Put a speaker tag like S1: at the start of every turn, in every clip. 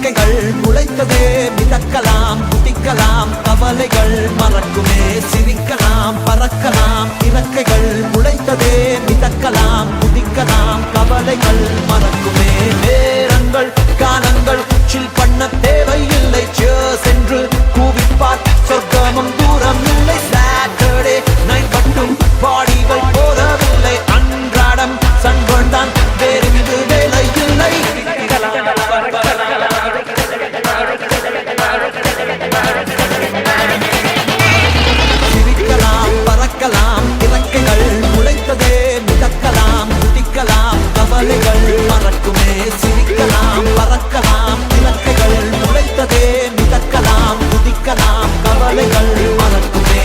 S1: இறக்கைகள் முளைத்ததே மிதக்கலாம் குதிக்கலாம் கவலைகள் மறக்குமே சிரிக்கலாம் பறக்கலாம் இறக்கைகள் முளைத்ததே மிதக்கலாம் குதிக்கலாம் கவலைகள் மறக்குமே நேரங்கள் காலங்கள் உச்சில் பண்ண தேவையில்லை சென்று கூவிப்பார் சொர்க்கமும் தூரம் இல்லை சாட்டர்டே நைட் மட்டும் பாடிகள் போதவில்லை அன்றாடம் சண்பந்தான் வேறிந்து வேலை இல்லை சிரிக்கலாம் பறக்கலாம் இறக்கைகள் முளைத்ததே மிதக்கலாம் குதிக்கலாம் கவலைகள் மறக்குமே சிரிக்கலாம் பறக்கலாம் இறக்கைகள் முளைத்ததே மிதக்கலாம் குதிக்கலாம் கவலைகள் மறக்குமே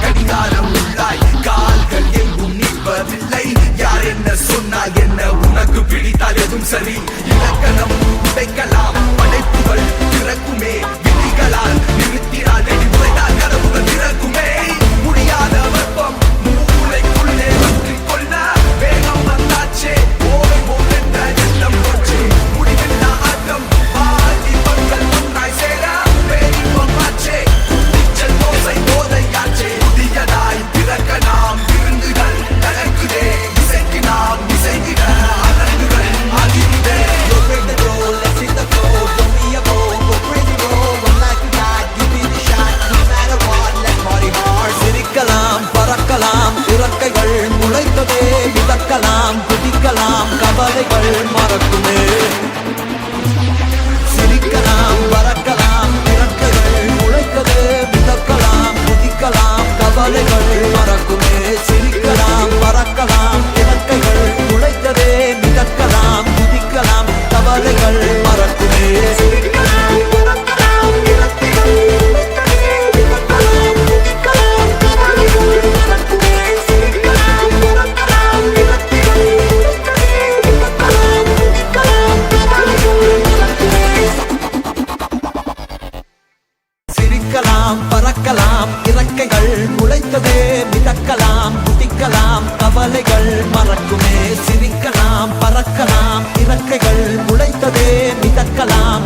S1: கடிகாரம் உள்ளாய் கால்கள் எங்கும் நிற்பதில்லை யார் என்ன சொன்னால் என்ன உனக்கு பிடித்தால் எதுவும் சரி இலக்கணம் உடைக்கலாம் படைப்புகள் திறக்குமே விதிகளால் நிறுத்தினால் நெடிமுறைதால் கனவுகள் திறக்குமே முடியாத வெப்பம் மூளைக்குள்ளே வற்றிக் கொள்ள வேகம் வந்தாச்சே ஓய்வோம் என்ற எண்ணம் போச்சு முடிவில்லா ஆட்டம் பாதி மக்கள் ஒன்றாய் சேர பேரின்பம் ஆச்சே ஓசை போதையாச்சே புதியதாய் பிறக்க நாம் விருந்துகள் நடக்குதே இசைக்கு நாம் இசைக்கிட அனங்குகள் ஆகிவிடே சிரிக்கலாம் பறக்கலாம் இறக்கைகள் முளைத்ததே மிதக்கலாம் குதிக்கலாம் கவலைகள் மறக்குமே சிரிக்கலாம் பறக்கலாம் இறக்கைகள் முளைத்ததே மிதக்கலாம் குதிக்கலாம் கவலைகள் மறக்குமே சிரிக்கலாம் பறக்கலாம் இறக்கைகள் முளைத்ததே மிதக்கலாம் குதிக்கலாம் கவலைகள் மறக்குமே சிரிக்கலாம் பறக்கலாம் இறக்கைகள் முளைத்ததே மிதக்கலாம் குதிக்கலாம் கவலைகள் மறக்குமே சிரிக்கலாம் பறக்கலாம் இறக்கைகள் முளைத்ததே மிதக்கலாம்